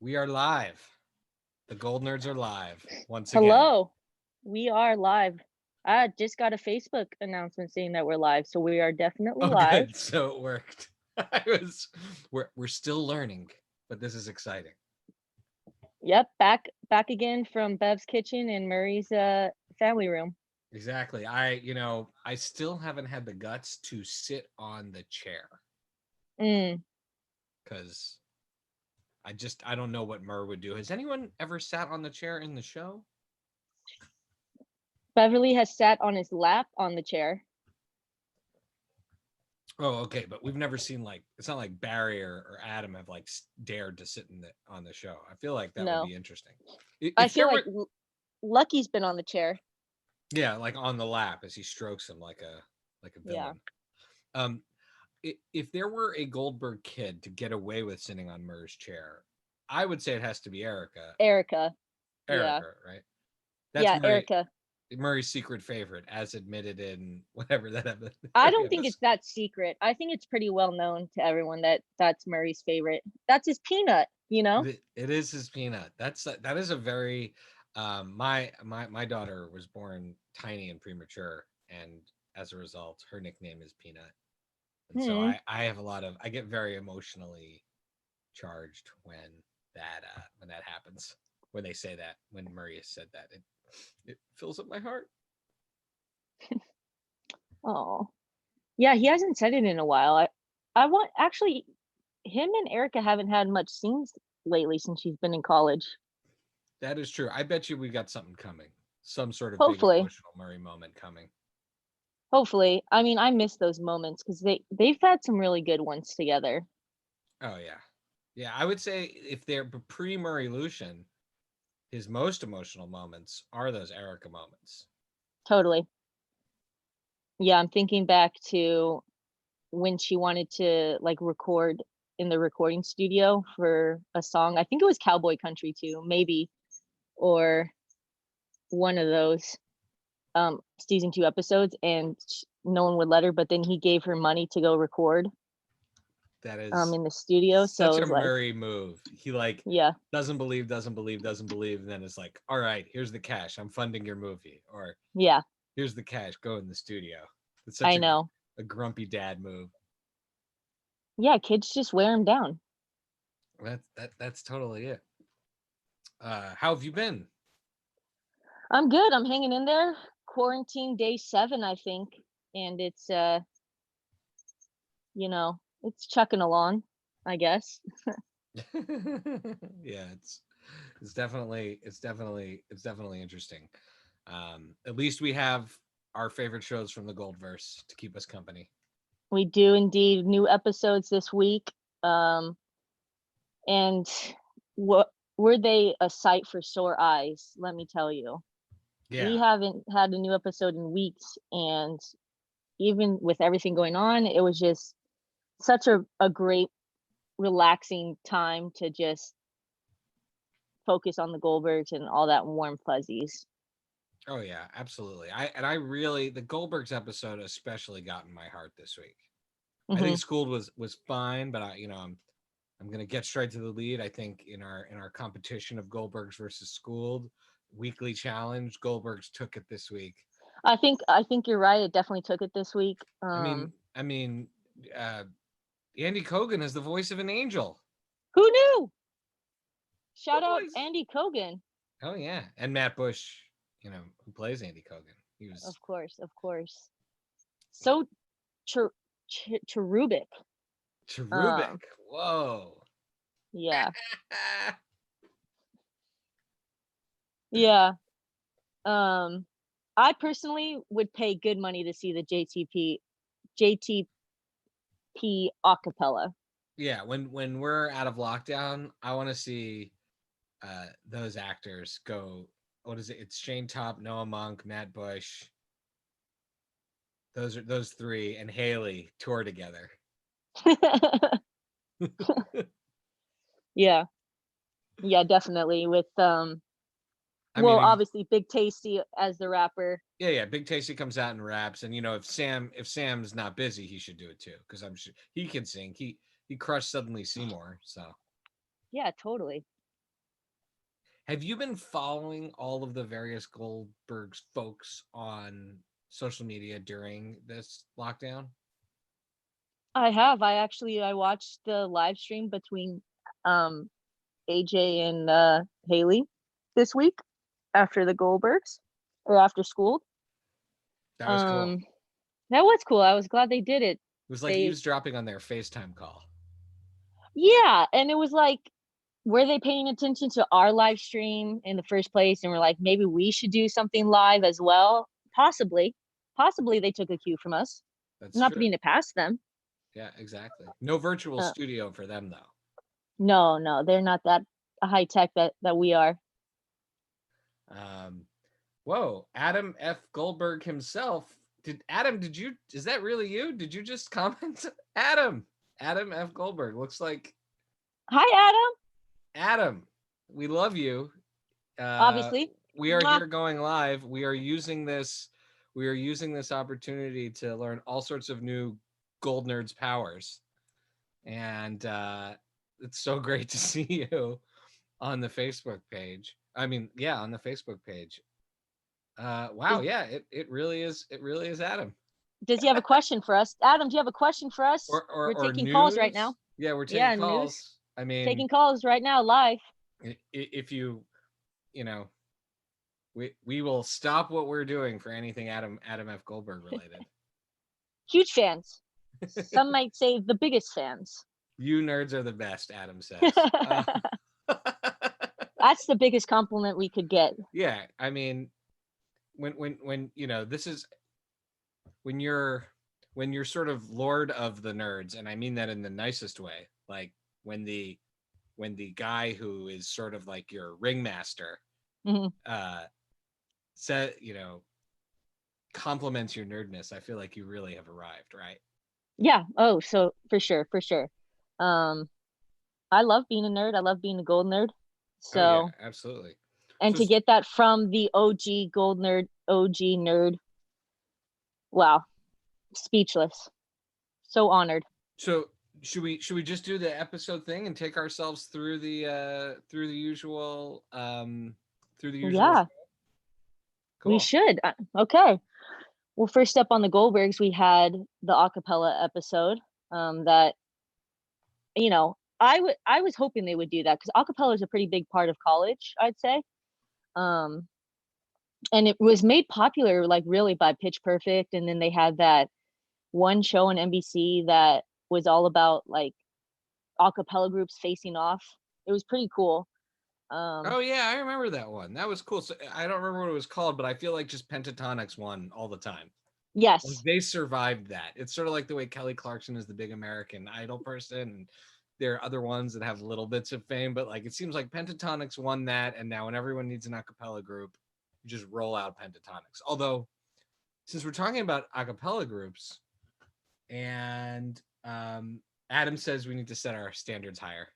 We are live. The Goldnerds are live once again. Hello. We are live. I just got a Facebook announcement saying that we're live, so we are definitely Oh, live. good. So it worked. I was. We're still learning, but this is exciting. Yep, back again from Bev's kitchen in Murray's family room. Exactly. I still haven't had the guts to sit on the chair Mm. because I don't know what Murr would do. Has anyone ever sat on the chair in the show? Beverly has sat on his lap on the chair. Oh, okay, but we've never seen like it's not like Barry or Adam have like dared to sit on the show. I feel like that would No. be interesting. I If feel there like were Lucky's been on the chair. Yeah, like on the lap as he strokes him like a Yeah. villain. Um, if there were a Goldberg kid to get away with sitting on Murr's chair, I would say it has to be Erica. Erica. Yeah. Erica, right? That's Yeah, Erica. Murray's secret favorite, as admitted in whatever that I every don't think episode. it's that secret. I think it's pretty well known to everyone that that's Murray's favorite. That's his peanut, you know? It is his peanut. That is a very my daughter was born tiny and premature, and as a result, her nickname is Peanut. And so Hmm. I have a lot of I get very emotionally charged when that happens, when they say that, when Maria said that, it fills up my heart. Oh. Yeah, he hasn't said it in a while. I want actually him and Erica haven't had much scenes lately since she's been in college. That is true. I bet you we got something coming, some sort of big Hopefully. emotional Murray moment coming. Hopefully. I mean, I miss those moments because they've had some really good ones together. Oh yeah, yeah. I would say if they're pre Murray Lucian, his most emotional moments are those Erica moments. Totally. Yeah, I'm thinking back to when she wanted to like record in the recording studio for a song. I think it was Cowboy Country too, maybe, or one of those season 2 episodes, and no one would let her, but then he gave her money to go record That is in the studio, so such it a was like, Murray move. He like yeah, doesn't believe, and then it's like, all right, here's the cash. I'm funding your movie, or yeah, here's the cash. Go in the studio. It's such I know. a grumpy dad move. Yeah, kids just wear him down. That's totally it. How have you been? I'm good. I'm hanging in there. Quarantine day 7, I think, and it's it's chucking along, I guess. Yeah, it's definitely interesting. At least we have our favorite shows from the Goldverse to keep us company. We do indeed new episodes this week. And what were they a sight for sore eyes, let me tell you. We Yeah. haven't had a new episode in weeks, and even with everything going on, it was just such a great relaxing time to just focus on the Goldbergs and all that warm fuzzies. Oh yeah, absolutely. I really the Goldbergs episode especially got in my heart this week. I think Mhm. Schooled was fine, but I'm gonna get straight to the lead. I think in our competition of Goldbergs versus Schooled weekly challenge, Goldbergs took it this week. I think you're right, it definitely took it this week. I mean, I mean, uh, Andy Kogan is the voice of an angel. Who knew? The Shout out voice. Andy Kogan. Oh yeah, and Matt Bush, who plays Andy Kogan. He was Of course, of course. yeah, So cherubic. Um, cherubic. Whoa. yeah. Yeah. Um, I personally would pay good money to see the JTP acapella. Yeah, when we're out of lockdown, I want to see those actors go. What is it? It's Shane Top, Noah Monk, Matt Bush. Those three and Haley tour together. Yeah. Yeah, definitely with I well, mean, obviously Big Tasty as the rapper. yeah. Big Tasty comes out and raps, and if Sam's not busy, he should do it too because I'm sure he can sing. He crushed Suddenly Seymour, so Yeah, totally. Have you been following all of the various Goldbergs folks on social media during this lockdown? I have. I watched the live stream between um AJ and Haley this week after the Goldbergs or after school. That was cool. Um that was cool. I was glad they did it. It was like They eavesdropping on their FaceTime call. Yeah, and it was like, were they paying attention to our live stream in the first place and we're like, maybe we should do something live as well? Possibly. Possibly they took a cue from us. That's Not true. putting it past them. Yeah, exactly. No virtual Uh, studio for them though. no, they're not that high tech that we are. Um, whoa, Adam F. Goldberg himself. Did you, is that really you? Did you just comment? Adam F. Goldberg. Looks like Hi, Adam. Adam. We love you. Uh, Obviously. we are Mwah. here going live. We are using this opportunity to learn all sorts of new Goldnerds powers. And it's so great to see you on the Facebook page. I mean, yeah, on the Facebook page. Wow, Is, yeah, it really is. It really is Adam. does he have a question for us? Adam, do you have a question for us? Or We're or taking calls right now. news. Yeah, we're taking Yeah, news. calls. I mean, Taking calls right now live. if you know, we will stop what we're doing for anything Adam F. Goldberg related. Huge fans. Some might say the biggest fans. You nerds are the best, Adam says. That's the biggest compliment we could get. Yeah, I mean, when you know, this is when you're sort of lord of the nerds, and I mean that in the nicest way. Like when the guy who is sort of like your ringmaster Mhm. said, compliments your nerdness, I feel like you really have arrived, right? Yeah. Oh, so for sure, for sure. Um, I love being a nerd. I love being a gold nerd. Oh yeah, So, absolutely. and So to get that from the OG gold nerd, OG nerd, wow, speechless. So honored. so should we just do the episode thing and take ourselves through the usual Yeah, we Cool. should. Okay. Well, first up on the Goldbergs, we had the acapella episode. That I was hoping they would do that because acapella is a pretty big part of college, I'd say. Um, and it was made popular like really by Pitch Perfect, and then they had that one show on NBC that was all about like acapella groups facing off. It was pretty cool. Oh yeah, I remember that one. That was cool. So I don't remember what it was called, but I feel like just Pentatonics won all the time. Like Yes. they survived that. It's sort of like the way Kelly Clarkson is the big American Idol person. And there are other ones that have little bits of fame, but like it seems like Pentatonics won that, and now when everyone needs an acapella group, you just roll out Pentatonics. Although, since we're talking about acapella groups, and Adam says we need to set our standards higher.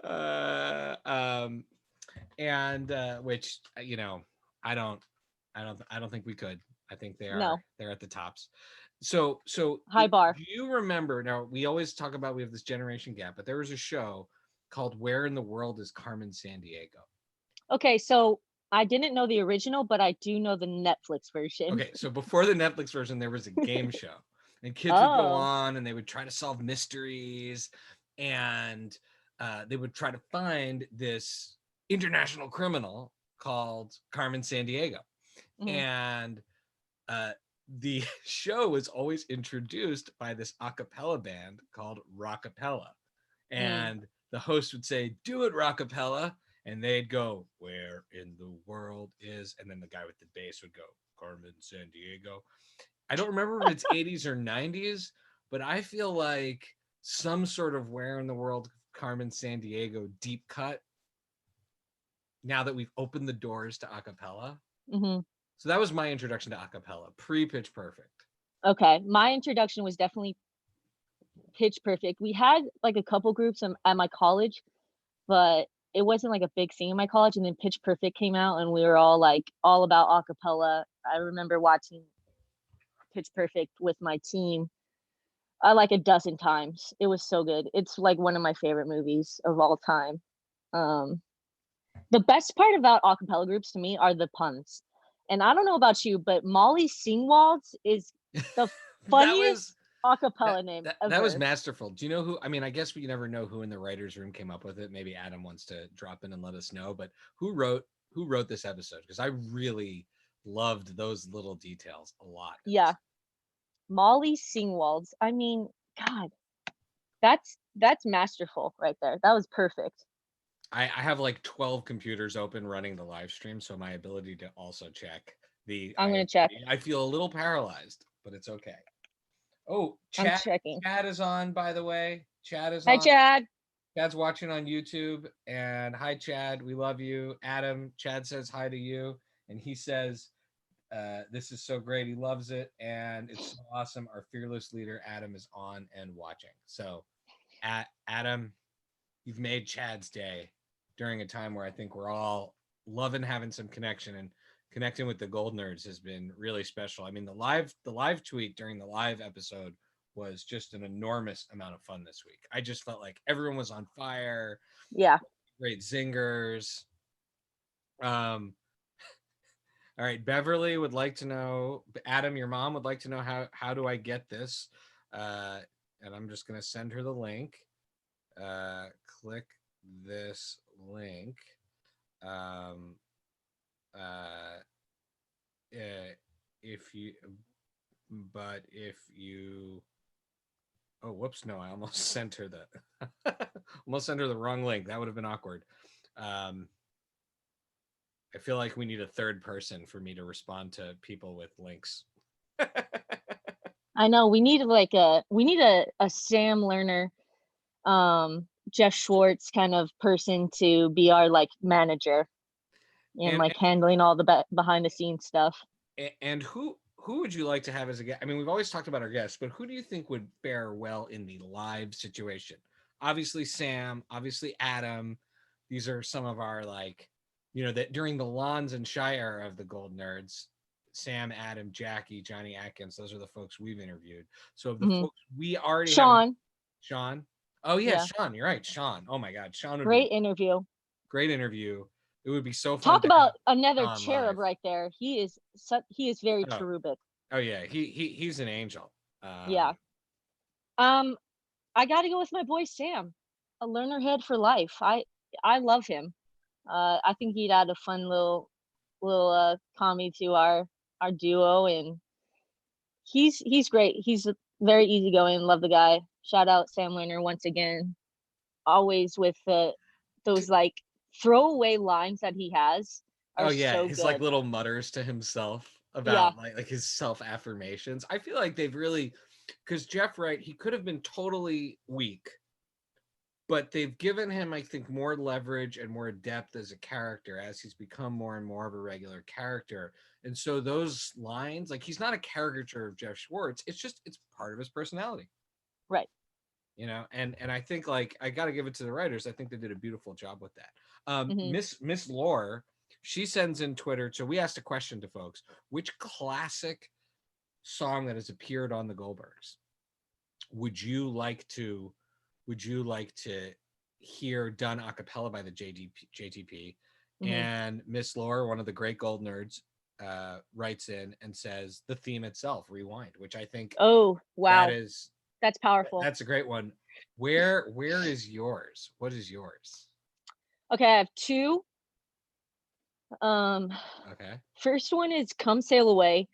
uh, um, and which I don't think we could. I think No. they're at the tops. So High bar. do you remember? Now we always talk about we have this generation gap, but there was a show called Where in the World is Carmen Sandiego? Okay, so I didn't know the original, but I do know the Netflix version. Okay, so before the Netflix version, there was a game show, and kids would go Oh. on and they would try to solve mysteries, and they would try to find this international criminal called Carmen Sandiego. Mhm. And the show was always introduced by this a cappella band called Rockapella. Mm. And the host would say, "Do it, Rockapella." And they'd go, "Where in the world is?" And then the guy with the bass would go, "Carmen Sandiego." I don't remember if it's 80s or 90s, but I feel like some sort of Where in the World Carmen Sandiego deep cut now that we've opened the doors to acapella. Mhm. So that was my introduction to acapella, pre Pitch Perfect. Okay, my introduction was definitely Pitch Perfect. We had like a couple groups at my college, but it wasn't like a big thing in my college. And then Pitch Perfect came out, and we were all like all about acapella. I remember watching Pitch Perfect with my team. like a dozen times. It was so good. It's like one of my favorite movies of all time. Um, the best part about acapella groups to me are the puns. And I don't know about you, but Molly Singwald's is the That was funniest that, acapella name that was ever. masterful. Do you know who? I mean, I guess we never know who in the writers' room came up with it. Maybe Adam wants to drop in and let us know. But who wrote this episode? Because I really loved those little details a lot. Yeah, Molly Singwald's. I mean, God, that's masterful right there. That was perfect. I have like 12 computers open running the live stream, so my ability to also check the I'm gonna IMDb, check. I feel a little paralyzed, but it's okay. Oh, I'm chat checking. chat is on, by the way. Chat is Hi, on. Chad. Chad's watching on YouTube, and hi, Chad. We love you. Adam, Chad says hi to you, and he says, "This is so great. He loves it, and it's so awesome." Our fearless leader, Adam, is on and watching. So, Adam, you've made Chad's day during a time where I think we're all loving having some connection, and connecting with the Goldnerds has been really special. I mean, the live tweet during the live episode was just an enormous amount of fun this week. I just felt like everyone was on fire, Yeah. great zingers. Um, all right, Beverly would like to know, Adam, your mom would like to know how do I get this? And I'm just gonna send her the link. Click this link. Um, uh, if you, but if you, oh, whoops, no, I almost sent her almost sent her the wrong link. That would have been awkward. Um, I feel like we need a third person for me to respond to people with links. I know we need a Sam Lerner, Jeff Schwartz kind of person to be our like manager and and like handling all the behind the scenes stuff. and who would you like to have as a guest? I mean, we've always talked about our guests, but who do you think would fare well in the live situation? Obviously, Sam. Obviously, Adam. These are some of our like, that during the Lons and Shire of the Gold Nerds, Sam, Adam, Jackie, Johnny Atkins. Those are the folks we've interviewed. So of the Hmm. folks we already have, Sean, Sean. Oh yeah, yeah, Sean. You're right, Sean. Oh my God, Sean would be great interview. great interview. It would be so fun Talk to have about another Sean live. cherub right there. He is very Oh, cherubic. oh yeah, he's an angel. Yeah. Um, I got to go with my boy Sam, a learner head for life. I love him. I think he'd add a fun little comedy to our duo, and he's great. He's very easygoing. Love the guy. Shout out Sam Lerner once again. Always with those like throwaway lines that he has Oh are yeah, so his like good. little mutters to himself Yeah. about like his self affirmations. I feel like they've really, because Jeff Wright, he could have been totally weak, but they've given him, I think, more leverage and more depth as a character as he's become more and more of a regular character. And so those lines, like he's not a caricature of Jeff Schwartz. It's part of his personality. Right. And I think like I got to give it to the writers. I think they did a beautiful job with that. Hmm. Miss Lore, she sends in Twitter. So we asked a question to folks: which classic song that has appeared on the Goldbergs would you like to hear done a cappella by the JTP? Hmm. And Miss Lore, one of the great Gold Nerds, writes in and says the theme itself, Rewind, which I think Oh that wow, is that's powerful. that's a great one. Where is yours? What is yours? Okay, I have two. Um, Okay. First one is "Come Sail Away."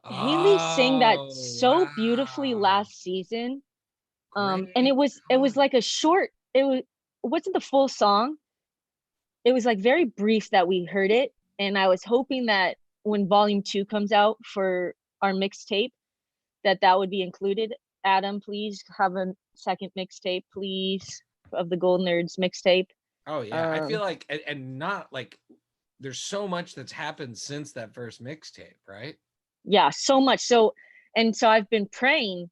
Haley sang that Oh so beautifully wow! last season. And Great. it was like a short. It wasn't the full song. It was like very brief that we heard it, and I was hoping that when volume 2 comes out for our mixtape, that would be included. Adam, please have a second mixtape, please, of the Gold Nerds mixtape. Oh yeah, I feel Um, like and not like there's so much that's happened since that first mixtape, right? yeah, so much. So I've been praying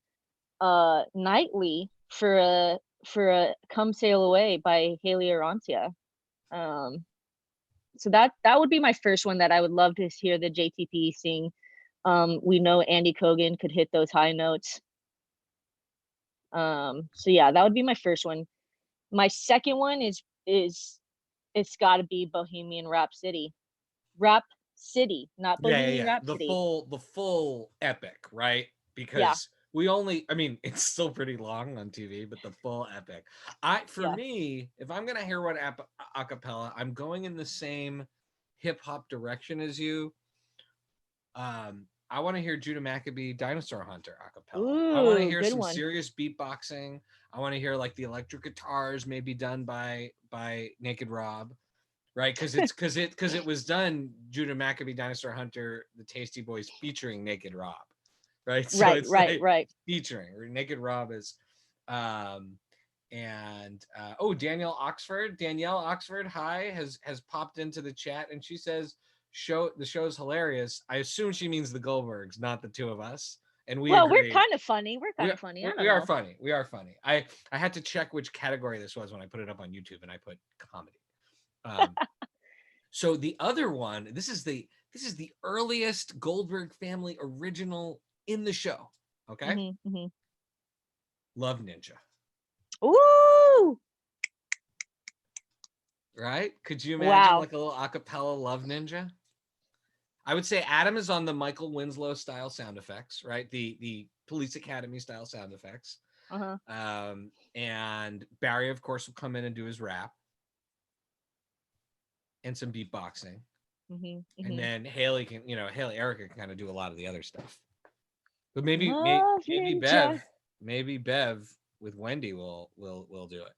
nightly for a "Come Sail Away" by Haley Arantia. Um, so that would be my first one that I would love to hear the JTP sing. We know Andy Cogan could hit those high notes. So yeah, that would be my first one. My second one is it's got to be Bohemian Rhapsody. Rap City, not Yeah, yeah, Bohemian yeah. Rhapsody. The full epic, right? Yeah, Because I mean, it's still pretty long on TV, but the full epic. For yeah. me, if I'm gonna hear one acapella, I'm going in the same hip hop direction as you. I want to hear Judah Maccabee Dinosaur Hunter acapella. I want to Ooh, hear good some one. serious beatboxing. I want to hear like the electric guitars maybe done by Naked Rob, right? Because it was done Judah Maccabee Dinosaur Hunter the Tasty Boys featuring Naked Rob, right? So Right, it's right, like right. featuring or Naked Rob is um and Danielle Oxford, hi, has popped into the chat and she says the show's hilarious. I assume she means the Goldbergs, not the two of us, and we Well, we're agree. kind of funny. We're kind of funny. I don't We are know. funny. We are funny. I had to check which category this was when I put it up on YouTube, and I put comedy. Um, so the other one, this is the earliest Goldberg family original in the show. Okay, Mhm, mhm. Love Ninja. Ooh, Right? Could you imagine wow. like a little acapella Love Ninja? I would say Adam is on the Michael Winslow style sound effects, right? The Police Academy style sound effects. Uh-huh. And Barry, of course, will come in and do his rap and some beatboxing. Mhm, And mhm. then Haley Erica can kind of do a lot of the other stuff. But Love Ninja. maybe Bev with Wendy will do it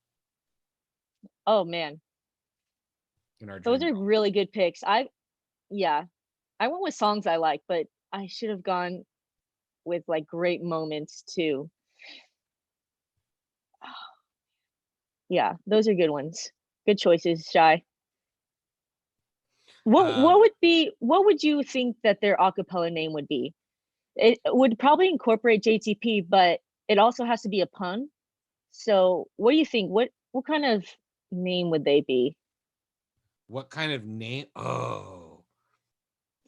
Oh man, in our those dream are world. really good picks. Yeah, I went with songs I like, but I should have gone with like great moments too. Yeah, those are good ones. Good choices, Shy. Um, What would you think that their acapella name would be? It would probably incorporate JTP, but it also has to be a pun. So, what do you think? What kind of name would they be? what kind of name? Oh,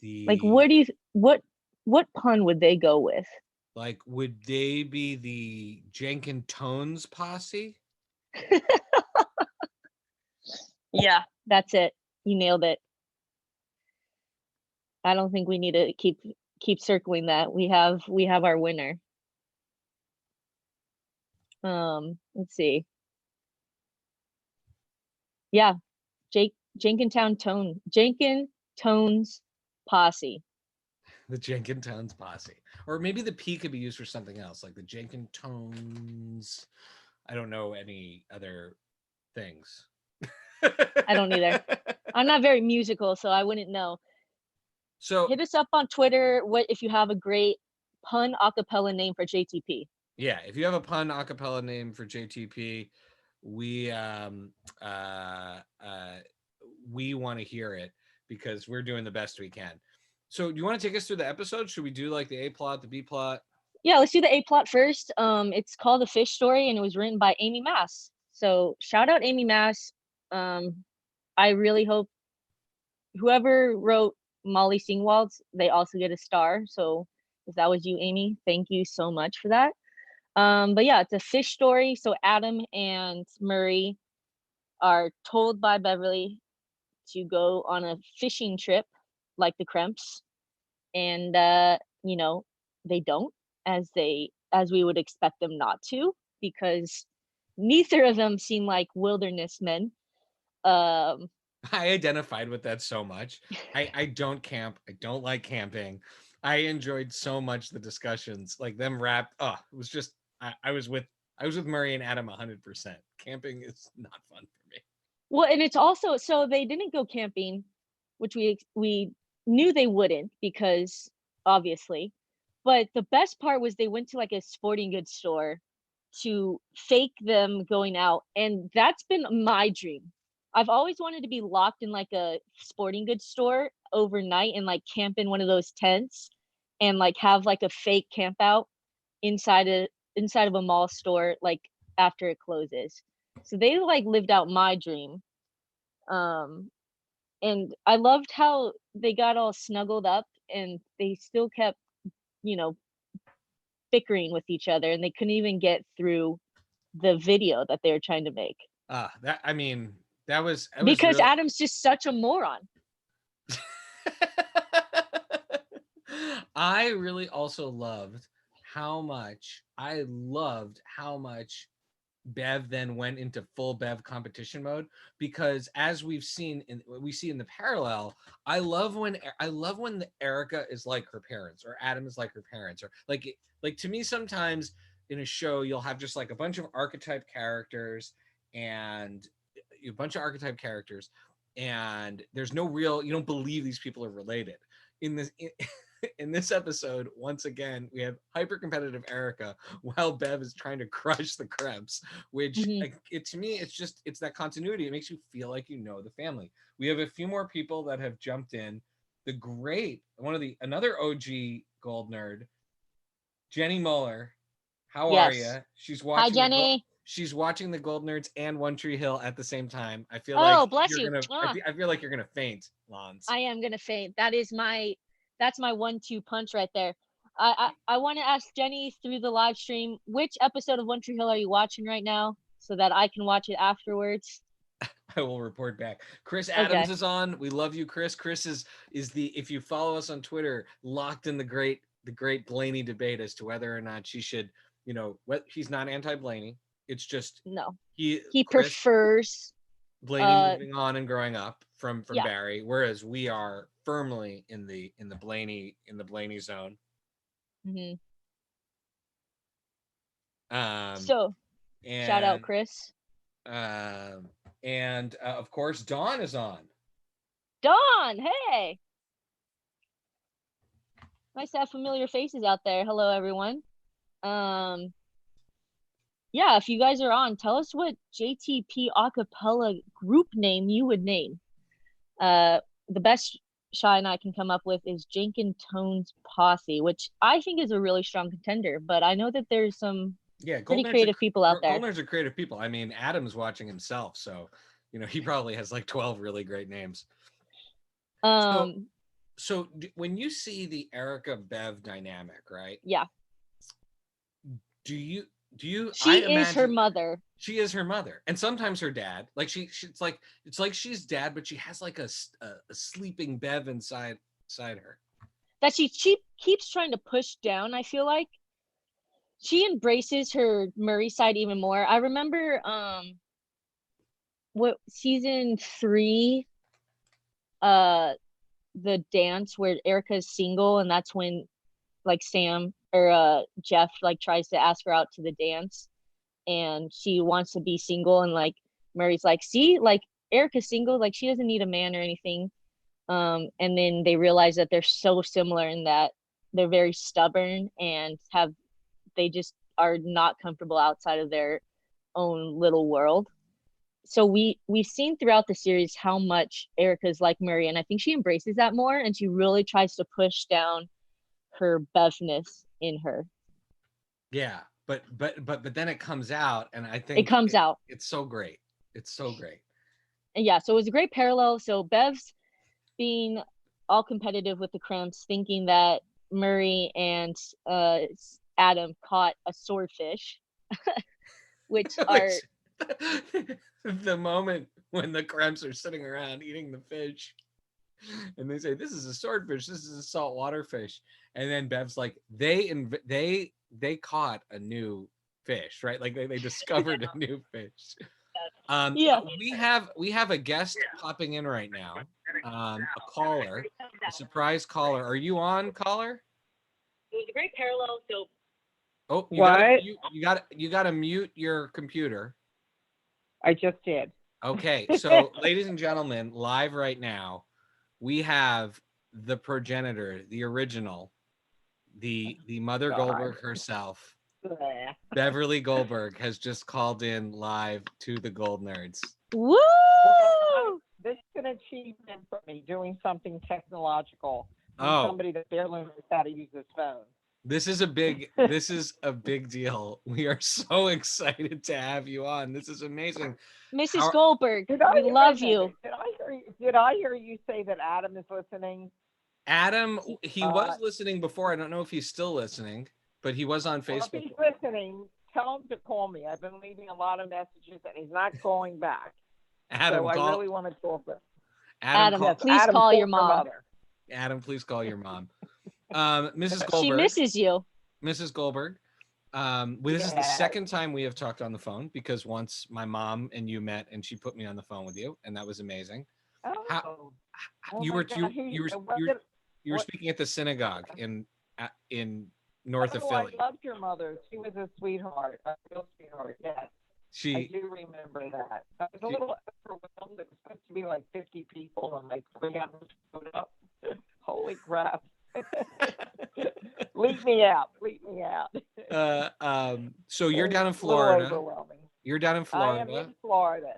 Like, the what pun would they go with? like would they be the Jenkin Tones posse? Yeah, that's it. You nailed it. I don't think we need to keep circling that. We have our winner. Let's see. Yeah, Jenkin Tones Posse. The Jenkin Tones posse, or maybe the P could be used for something else, like the Jenkin Tones. I don't know any other things. I don't either. I'm not very musical, so I wouldn't know. So Hit us up on Twitter. What if you have a great pun acapella name for JTP? yeah, if you have a pun acapella name for JTP, we um uh uh we want to hear it because we're doing the best we can. So do you want to take us through the episode? Should we do like the A plot, the B plot? Yeah, let's do the A plot first. It's called The Fish Story, and it was written by Amy Mass. So shout out Amy Mass. I really hope whoever wrote Molly Singwald's, they also get a star. So if that was you, Amy, thank you so much for that. But yeah, it's a fish story. So Adam and Murray are told by Beverly to go on a fishing trip like the Kremps. And you know, they don't, as we would expect them not to, because neither of them seem like wilderness men. Um I identified with that so much. I don't camp. I don't like camping. I enjoyed so much the discussions, like them wrapped. Oh, it was just I was with Murray and Adam 100%. Camping is not fun for me. well, and it's also, so they didn't go camping, which we knew they wouldn't, because obviously. But the best part was they went to like a sporting goods store to fake them going out, and that's been my dream. I've always wanted to be locked in like a sporting goods store overnight and like camp in one of those tents and like have like a fake camp out inside a inside of a mall store like after it closes. So they like lived out my dream. Um and I loved how they got all snuggled up and they still kept, you know, bickering with each other, and they couldn't even get through the video that they were trying to make that was because really. Adam's just such a moron. I really also loved how much Bev then went into full Bev competition mode, because as we see in the parallel, I love when the Erica is like her parents, or Adam is like her parents, or like to me sometimes in a show you'll have just like a bunch of archetype characters and there's no real, you don't believe these people are related. In this episode, once again, we have hyper competitive Erica while Bev is trying to crush the Krebs, which to me, it's that continuity. It makes you feel like you know the family. We have a few more people that have jumped in. Another OG Gold Nerd, Jenny Muller. How are you? She's Hi, watching Jenny. She's watching the Gold Nerds and One Tree Hill at the same time. I feel bless you. I feel like you're gonna faint, Lons. I am gonna faint. That's my 1-2 punch right there. I want to ask Jenny through the live stream, which episode of One Tree Hill are you watching right now, so that I can watch it afterwards. I will report back. Chris Adams is on. We love you, Chris. Chris is if you follow us on Twitter, locked in the great Blaney debate as to whether or not she should, he's not anti-Blaney. It's just no. He Chris prefers Blaney moving on and growing up from Barry, whereas we are firmly in the Blaney zone. Mm-hmm. So shout out Chris. And of course Dawn is on. Dawn, hey. Nice to have familiar faces out there. Hello everyone. Yeah, if you guys are on, tell us what JTP acapella group name you would name. The best Shy and I can come up with is Jenkin Tones Posse, which I think is a really strong contender, but I know that there's some pretty creative people out there. Goldnerds are creative people. I mean, Adam's watching himself, so he probably has like 12 really great names. So when you see the Erica Bev dynamic, right? Yeah. Do you? She is her mother. She is her mother, and sometimes her dad. Like it's like she's dad, but she has like a sleeping Bev inside her that she keeps trying to push down. I feel like she embraces her Murray side even more. I remember what season 3, the dance where Erica's single, and that's when like Sam or Jeff like tries to ask her out to the dance, and she wants to be single, and like Murray's like, see, like Erica's single, like she doesn't need a man or anything. And then they realize that they're so similar in that they're very stubborn and they just are not comfortable outside of their own little world. So we've seen throughout the series how much Erica's like Murray, and I think she embraces that more, and she really tries to push down her Bevness in her. Yeah, but then it comes out, and I think it comes out. It's so great. It's so great. And yeah, so it was a great parallel. So Bev's being all competitive with the Crimps, thinking that Murray and Adam caught a swordfish, which are the moment when the Crimps are sitting around eating the fish, and they say, "This is a swordfish. This is a saltwater fish," and then Bev's like, "They caught a new fish, right? Like they discovered a new fish." Yeah. We have a guest popping in right now. A caller, a surprise caller. Are you on, caller? It was a great parallel. So. Oh, you got to mute your computer. I just did. Okay, so ladies and gentlemen, live right now, we have the progenitor, the original, the Mother Goldberg herself. Beverly Goldberg has just called in live to the Gold Nerds. Woo! This is an achievement for me, doing something technological. Somebody that barely knows how to use his phone. This is a big deal. We are so excited to have you on. This is amazing. Mrs. Goldberg, we love you. Did I hear you say that Adam is listening? Adam, he was listening before. I don't know if he's still listening, but he was on Well, if Facebook. he's listening, tell him to call me. I've been leaving a lot of messages, and he's not calling back. Adam, so I call. really want to talk with him. Adam, call, please Adam, call your mom. mother. Adam, please call your mom. Mrs. Goldberg. She misses you. Mrs. Goldberg. This is the second time we have talked on the phone, because once my mom and you met and she put me on the phone with you, and that was amazing. Oh, You were speaking at the synagogue in north of Philly. I loved your mother. She was a sweetheart, a real sweetheart. Yes. I do remember that. I was a little overwhelmed. It was supposed to be like 50 people, and like 3 of them showed up. Holy crap. Leave me out. So you're down in Florida. Overwhelming. You're down in Florida. I am in Florida,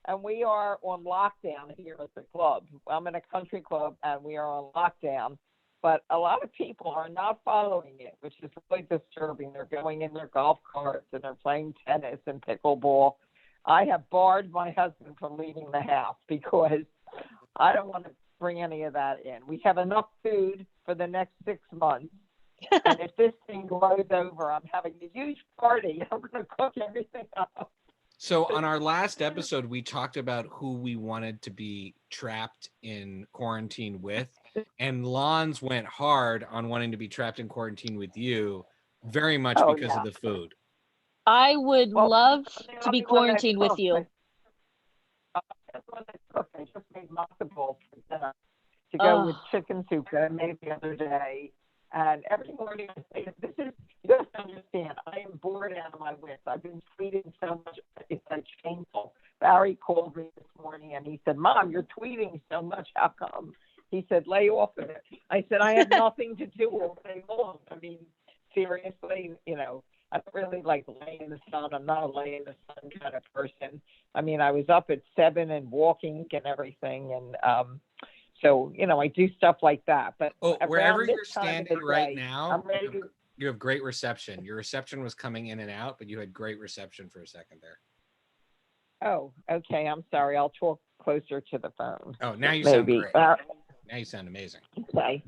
and we are on lockdown here at the club. I'm in a country club, and we are on lockdown. But a lot of people are not following it, which is really disturbing. They're going in their golf carts and they're playing tennis and pickleball. I have barred my husband from leaving the house because I don't want to bring any of that in. We have enough food for the next 6 months. And if this thing blows over, I'm having a huge party. I'm going to cook everything up. So on our last episode, we talked about who we wanted to be trapped in quarantine with. And Lons went hard on wanting to be trapped in quarantine with you, very much because of the food. I would love to be quarantined with you. That's what I cooked. I just made matzo balls for dinner to go with chicken soup that I made the other day. And every morning I say, you have to understand, I am bored out of my wits. I've been tweeting so much, it's like shameful. Barry called me this morning and he said, Mom, you're tweeting so much. How come? He said, lay off of it. I said, I have nothing to do all day long. I mean, seriously, I don't really like laying in the sun. I'm not a lay in the sun kind of person. I mean, I was up at 7 and walking and everything. And so, I do stuff like that. But wherever you're standing right day, now, I'm ready to... you have great reception. Your reception was coming in and out, but you had great reception for a second there. Oh, okay. I'm sorry. I'll talk closer to the phone. Oh, now you sound great. Now you sound amazing. Okay.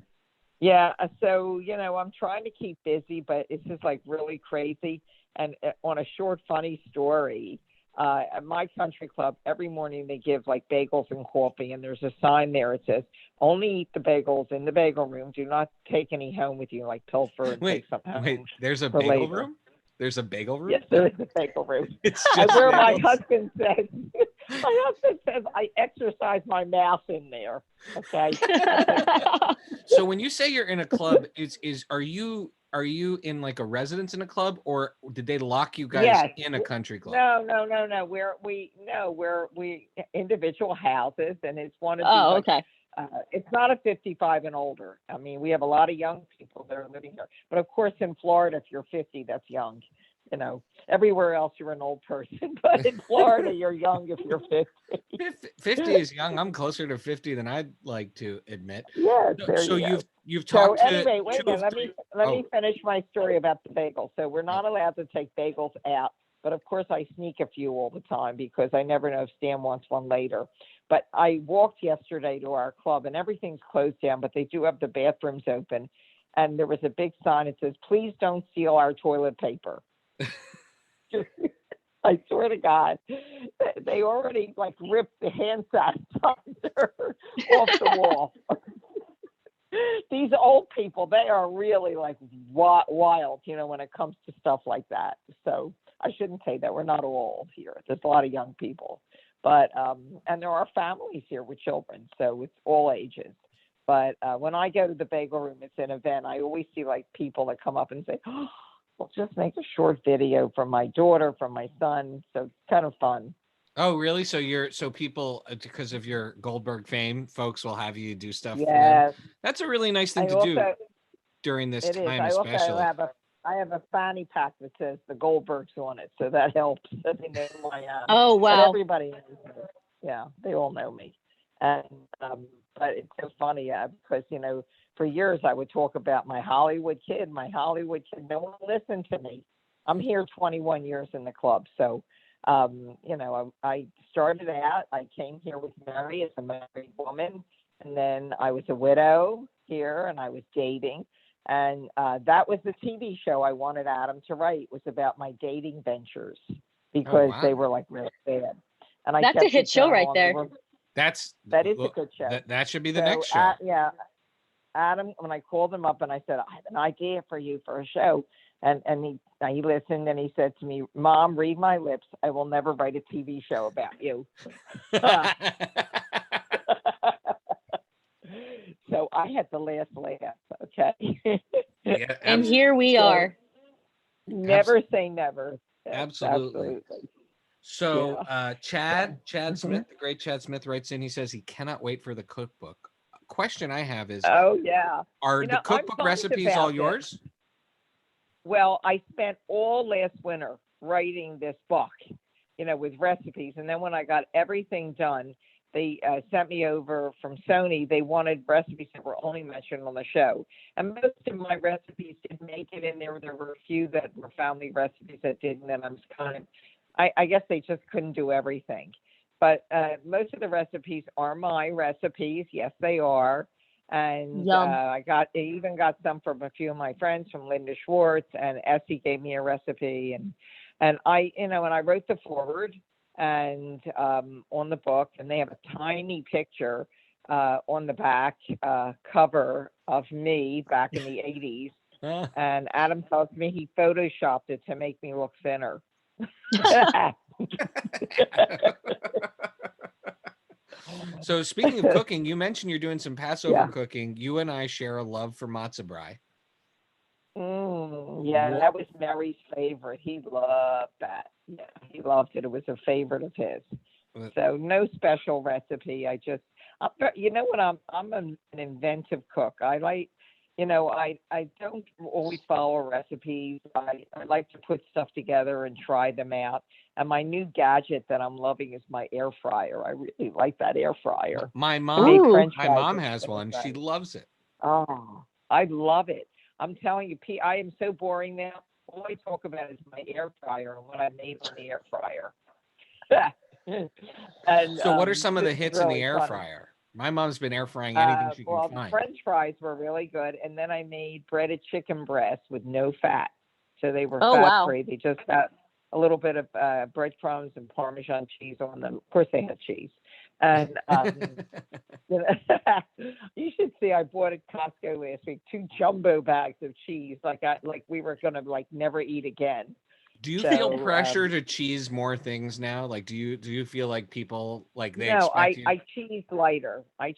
Yeah. So, I'm trying to keep busy, but it's just like really crazy. And on a short, funny story, at my country club, every morning they give like bagels and coffee, and there's a sign there. It says, only eat the bagels in the bagel room. Do not take any home with you, like pilfer and take something home. Wait, there's a bagel room? There's a bagel room? Yes, there is a bagel room. It's just where bagels. my husband says, I exercise my mouth in there. Okay. So when you say you're in a club, are you in like a residence in a club, or did they lock you guys in a country club? No. We're individual houses, and it's one of these. Okay. It's not a 55 and older. I mean, we have a lot of young people that are living here. But of course, in Florida, if you're 50, that's young. Everywhere else you're an old person, but in Florida, you're young if you're 50. 50 is young. I'm closer to 50 than I'd like to admit. Yes. So you've talked so to. Anyway, wait a minute. Let me finish my story about the bagels. So we're not allowed to take bagels out, but of course I sneak a few all the time because I never know if Stan wants one later. But I walked yesterday to our club and everything's closed down, but they do have the bathrooms open. And there was a big sign that says, please don't steal our toilet paper. I swear to God, they already like ripped the hand sanitizer off the wall. These old people, they are really like wild, when it comes to stuff like that. So I shouldn't say that. We're not all old here. There's a lot of young people. But, and there are families here with children, so it's all ages. But when I go to the bagel room, it's an event. I always see like people that come up and say, oh, we'll just make a short video from my daughter, from my son. So it's kind of fun. Oh, really? So people, because of your Goldberg fame, folks will have you do stuff. Yes. That's a really nice thing to do during this time, especially. I have a fanny pack that says the Goldbergs on it, so that helps. So they know who I am. Oh, wow. But everybody knows me. Yeah, they all know me. And but it's so funny because, for years I would talk about my Hollywood kid. No one listened to me. I'm here 21 years in the club. So, I started out, I came here with Mary as a married woman, and then I was a widow here and I was dating. And that was the TV show I wanted Adam to write. It was about my dating ventures because they were like really bad. And I That's kept a hit it show down right on there. that is a good show. That should be the next show. Yeah, Adam, when I called him up and I said, I have an idea for you for a show. And he listened and he said to me, Mom, read my lips. I will never write a TV show about you. So I had the last laugh, okay? Yeah, And here we are. Never say never. Absolutely. So Chad Mm-hmm. Smith, the great Chad Smith, writes in. He says he cannot wait for the cookbook. Question I have is, oh yeah, are the cookbook recipes all yours? Well, I spent all last winter writing this book, with recipes, and then when I got everything done, they sent me over from Sony. They wanted recipes that were only mentioned on the show, and most of my recipes didn't make it in there. There were a few that were family recipes that didn't, and I'm kind of, I guess they just couldn't do everything. But most of the recipes are my recipes. Yes, they are. And I even got some from a few of my friends, from Linda Schwartz, and Essie gave me a recipe. And I, and I wrote the foreword and on the book, and they have a tiny picture on the back cover of me back in the 80s. And Adam tells me he photoshopped it to make me look thinner. So speaking of cooking, you mentioned you're doing some Passover cooking. You and I share a love for matzah brie. That was Mary's favorite. He loved that. Yeah, he loved it. It was a favorite of his. So no special recipe. I'm an inventive cook. I like, I don't always follow recipes. I like to put stuff together and try them out. And my new gadget that I'm loving is my air fryer. I really like that air fryer. My mom has one. She loves it. Oh, I love it. I'm telling you, I am so boring now. All I talk about is my air fryer and what I made on the air fryer. And, so what are some of the hits really in the air fryer? My mom's been air frying anything she can find. French fries were really good. And then I made breaded chicken breasts with no fat. So they were fat-free. They just got a little bit of breadcrumbs and Parmesan cheese on them. Of course, they had cheese. And you should see, I bought at Costco last week 2 jumbo bags of cheese, like we were gonna never eat again. Do you feel pressure to cheese more things now? Like, do you feel like people expect you? I cheese lighter. I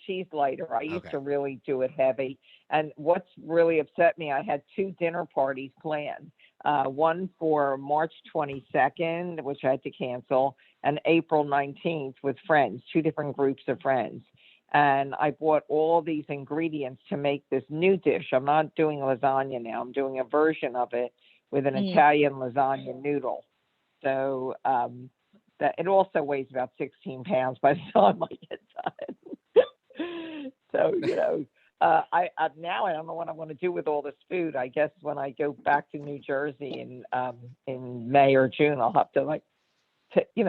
used to really do it heavy. And what's really upset me, I had 2 dinner parties planned. One for March 22nd, which I had to cancel, and April 19th with friends, 2 different groups of friends. And I bought all these ingredients to make this new dish. I'm not doing lasagna now. I'm doing a version of it with an Italian lasagna noodle. So that it also weighs about 16 pounds by the time I get done. So, I now I don't know what I want to do with all this food. I guess when I go back to New Jersey in May or June, I'll have to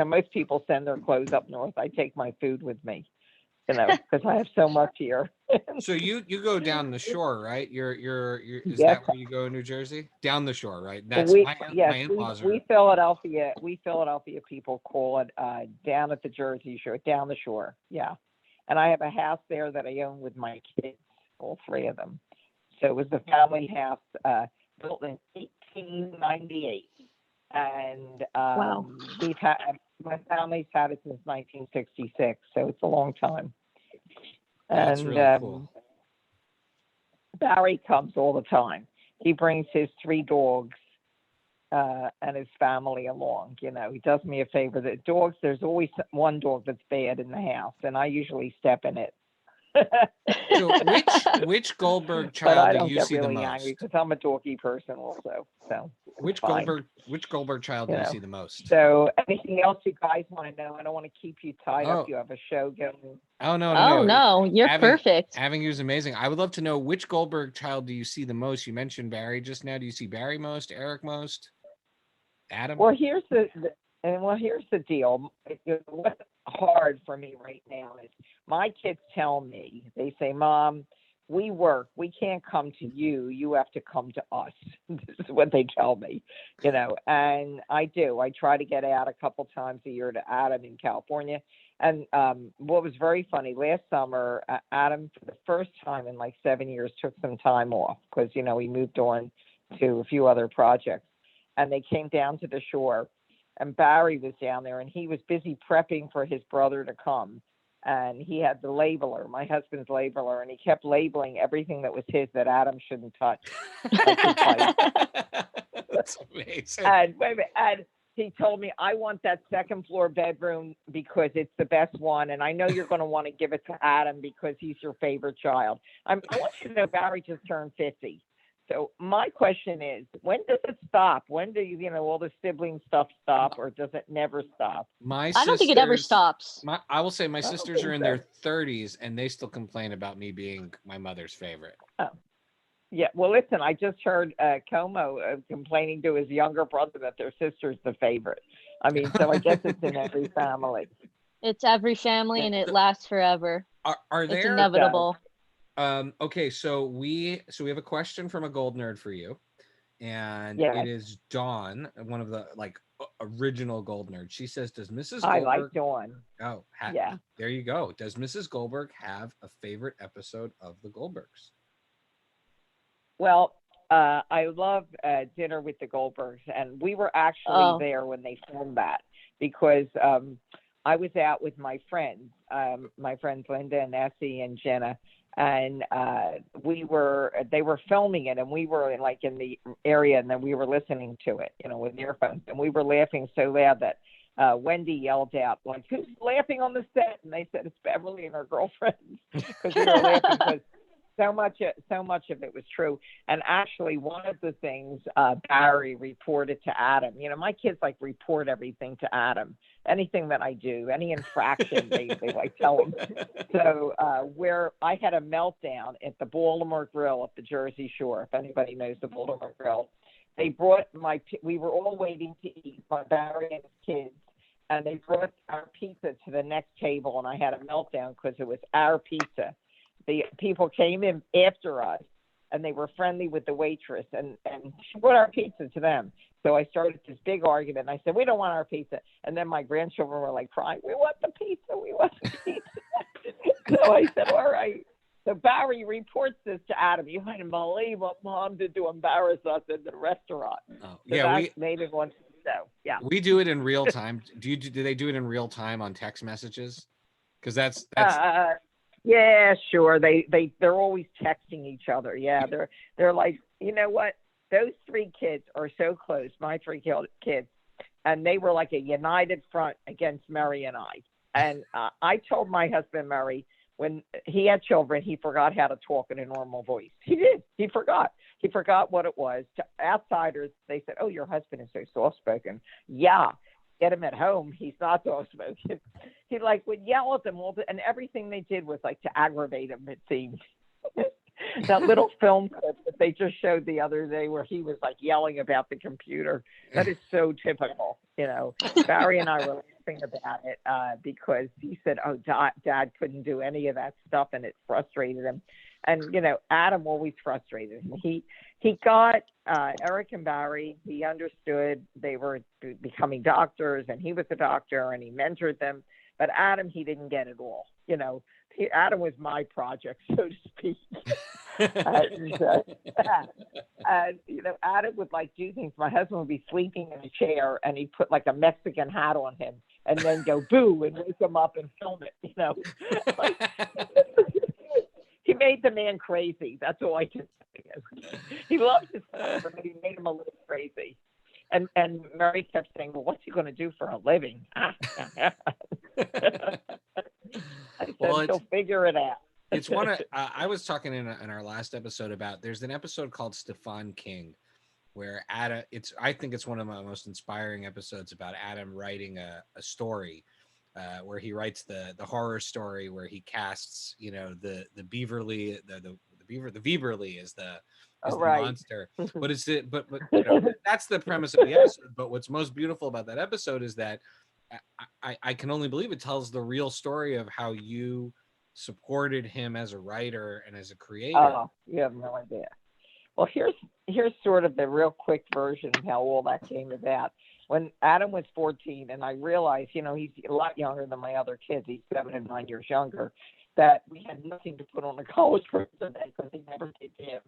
most people send their clothes up north. I take my food with me, because I have so much here. So you go down the shore, right? Is that where you go in New Jersey? Down the shore, right? That's my in-laws we Philadelphia people call it down at the Jersey Shore, down the shore. Yeah. And I have a house there that I own with my kids, all 3 of them. So it was the family house built in 1898. And my family's had it since 1966, so it's a long time. That's and really cool. Barry comes all the time. He brings his 3 dogs and his family along. He does me a favor. The dogs, there's always one dog that's bad in the house, and I usually step in it. So which Goldberg child do you see the most? But I don't get really angry because I'm a doggy person also. So which Goldberg child do you see the most? So anything else you guys want to know? I don't want to keep you tied up. You have a show going. Oh no! No, you're perfect. Having you is amazing. I would love to know which Goldberg child do you see the most? You mentioned Barry just now. Do you see Barry most? Eric most? Adam? Well, here's the deal. What's hard for me right now is my kids tell me, they say, Mom, we work. We can't come to you. You have to come to us. This is what they tell me, and I do. I try to get out a couple times a year to Adam in California. And what was very funny, last summer, Adam, for the first time in like 7 years, took some time off because, he moved on to a few other projects. And they came down to the shore, and Barry was down there, and he was busy prepping for his brother to come. And he had the labeler, my husband's labeler, and he kept labeling everything that was his that Adam shouldn't touch. That's amazing. And wait a minute, and he told me, I want that second floor bedroom because it's the best one, and I know you're going to want to give it to Adam because he's your favorite child. I want you to know Barry just turned 50. So my question is, when does it stop? When do all the sibling stuff stop, or does it never stop? I don't think it ever stops. I will say my sisters are in their 30s, and they still complain about me being my mother's favorite. Oh. Yeah, well, listen, I just heard Como complaining to his younger brother that their sister's the favorite. I mean, so I guess it's in every family. It's every family, and it lasts forever. Are there? It's inevitable. Okay, so we have a question from a gold nerd for you, and it is Dawn, one of the original gold nerds. She says, "Does Mrs. Goldberg?" I like Dawn. Oh, yeah. There you go. Does Mrs. Goldberg have a favorite episode of the Goldbergs? Well, I love Dinner with the Goldbergs, and we were actually there when they filmed that because I was out with my friends Linda and Essie and Jenna. And they were filming it, and we were in the area, and then we were listening to it, with earphones, and we were laughing so loud that Wendy yelled out, "Who's laughing on the set?" And they said, "It's Beverly and her girlfriends," because we were laughing because so much of it was true. And actually, one of the things Barry reported to Adam, my kids report everything to Adam. Anything that I do, any infraction, they tell him. So where I had a meltdown at the Baltimore Grill at the Jersey Shore, if anybody knows the Baltimore Grill, they brought we were all waiting to eat, my Barry and his kids, and they brought our pizza to the next table, and I had a meltdown because it was our pizza. The people came in after us, and they were friendly with the waitress, and she brought our pizza to them. So I started this big argument. I said, "We don't want our pizza." And then my grandchildren were crying, "We want the pizza. We want the pizza." So I said, "All right." So Barry reports this to Adam. You couldn't believe what Mom did to embarrass us in the restaurant. Oh, so yeah, we made it one. So yeah, we do it in real time. Do they do it in real time on text messages? Because that's yeah, sure. They're always texting each other. Yeah, they're like, you know what? Those three kids are so close. My three kids, and they were like a united front against Murray and I. And I told my husband Murray when he had children, he forgot how to talk in a normal voice. He did. He forgot. He forgot what it was. To outsiders, they said, "Oh, your husband is so soft-spoken." Yeah. Get him at home, he's not soft-spoken. He would yell at them all, and everything they did was to aggravate him, it seemed. That little film clip that they just showed the other day where he was yelling about the computer, that is so typical. Barry and I were laughing about it because he said, "Oh, Dad couldn't do any of that stuff," and it frustrated him. And Adam always frustrated him. He got Eric and Barry. He understood they were becoming doctors, and he was a doctor, and he mentored them. But Adam, he didn't get it all. Adam was my project, so to speak. and Adam would do things. My husband would be sleeping in a chair, and he'd put a Mexican hat on him, and then go boo and wake him up and film it. He made the man crazy. That's all I can say. He loved his son, but he made him a little crazy. And Mary kept saying, "Well, what's he going to do for a living?" I said, "He'll figure it out." It's one of I was talking in our last episode about. There's an episode called Stefan King, where Adam. I think it's one of my most inspiring episodes about Adam writing a story. Where he writes the horror story where he casts the Beaverly the Beaverly is the monster, but that's the premise of the episode. But what's most beautiful about that episode is that I can only believe it tells the real story of how you supported him as a writer and as a creator. Oh, you have no idea. Well, here's sort of the real quick version of how all that came about. When Adam was 14, and I realized, he's a lot younger than my other kids. He's 7 and 9 years younger. That we had nothing to put on the college resume because he never did him.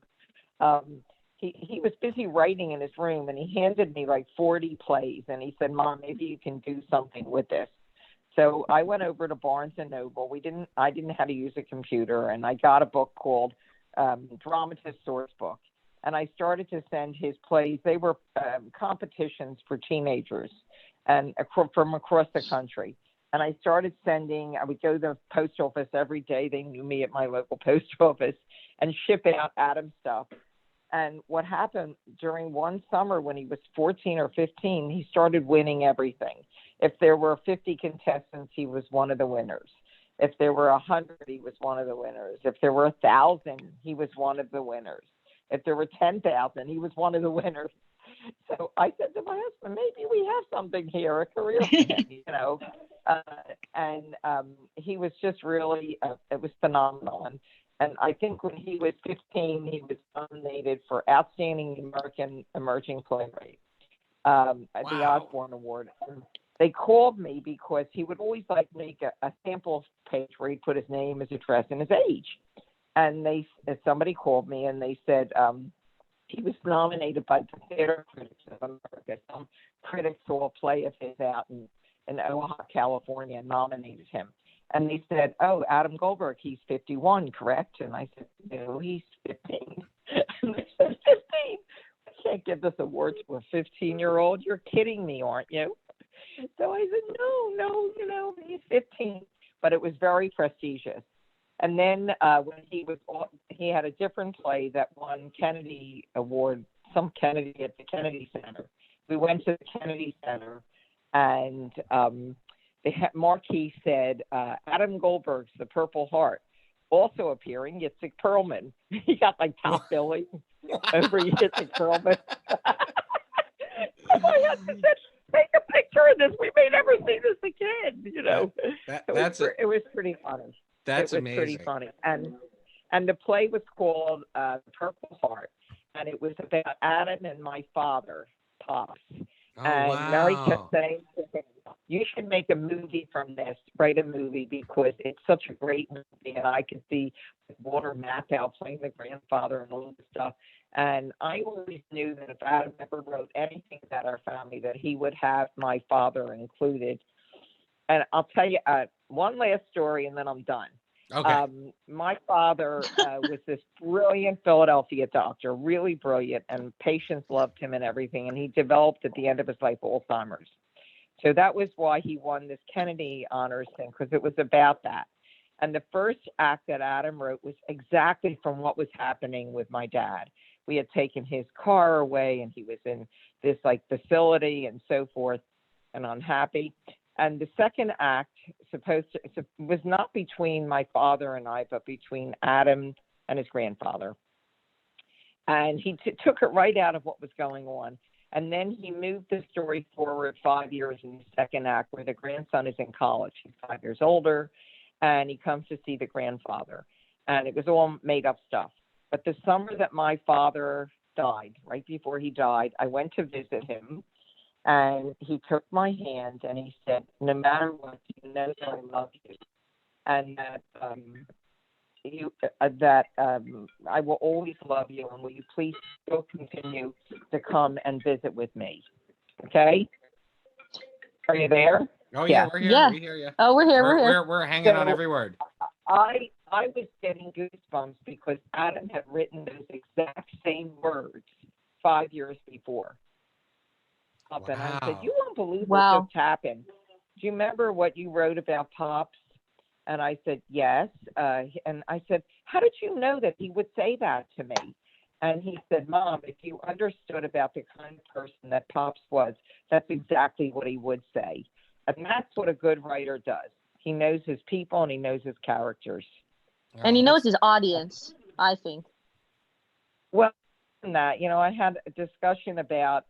He was busy writing in his room, and he handed me like 40 plays, and he said, "Mom, maybe you can do something with this." So I went over to Barnes and Noble. I didn't know how to use a computer, and I got a book called Dramatist Source Book. And I started to send his plays. They were competitions for teenagers and from across the country. And I started sending, I would go to the post office every day. They knew me at my local post office, and ship out Adam stuff. And what happened during one summer when he was 14 or 15, he started winning everything. If there were 50 contestants, he was one of the winners. If there were 100, he was one of the winners. If there were 1,000, he was one of the winners. If there were 10,000, he was one of the winners. So I said to my husband, maybe we have something here, a career for him, he was just really, it was phenomenal. And I think when he was 15, he was nominated for Outstanding American Emerging Playwright, the Osborne Award. And they called me because he would always make a sample page where he'd put his name, his address, and his age. And somebody called me and they said he was nominated by the Theater Critics of America. Some critics saw a play of his out in Oaxaca, California, and nominated him. And they said, "Oh, Adam Goldberg, he's 51, correct?" And I said, "No, he's 15." And they said, "15? I can't give this award to a 15-year-old. You're kidding me, aren't you?" So I said, no, he's 15. But it was very prestigious. And then when he had a different play that won Kennedy Award, some Kennedy at the Kennedy Center. We went to the Kennedy Center, and the marquee said, Adam Goldberg's The Purple Heart. Also appearing, Yitzhak Perlman. He got top billing over Yitzhak Perlman. So I had to take a picture of this. We may never see this again, It was pretty funny. That's it was amazing. Pretty funny. And the play was called Purple Heart, and it was about Adam and my father, Pops. Oh, and wow. Mary kept saying, "You should make a movie from this, write a movie, because it's such a great movie." And I could see Walter Matthau playing the grandfather and all this stuff. And I always knew that if Adam ever wrote anything about our family, that he would have my father included. And I'll tell you one last story, and then I'm done. Okay. My father was this brilliant Philadelphia doctor, really brilliant, and patients loved him and everything. And he developed at the end of his life Alzheimer's. So that was why he won this Kennedy Honors thing, because it was about that. And the first act that Adam wrote was exactly from what was happening with my dad. We had taken his car away, and he was in this facility and so forth, and unhappy. And the second act was not between my father and I, but between Adam and his grandfather. And he took it right out of what was going on. And then he moved the story forward 5 years in the second act, where the grandson is in college. He's 5 years older, and he comes to see the grandfather. And it was all made up stuff. But the summer that my father died, right before he died, I went to visit him. And he took my hand and he said, "No matter what, you know that I love you, and that I will always love you, and will you please still continue to come and visit with me?" Okay? Are you there? Oh yeah, we're here. Yeah. We hear you. Oh, we're here. We're here. We're hanging on every word. I was getting goosebumps because Adam had written those exact same words 5 years before. Wow. And I said, "You won't believe what just happened. Do you remember what you wrote about Pops?" And I said, "Yes." And I said, "How did you know that he would say that to me?" And he said, "Mom, if you understood about the kind of person that Pops was, that's exactly what he would say." And that's what a good writer does. He knows his people and he knows his characters. And he knows his audience, I think. Well, I had a discussion about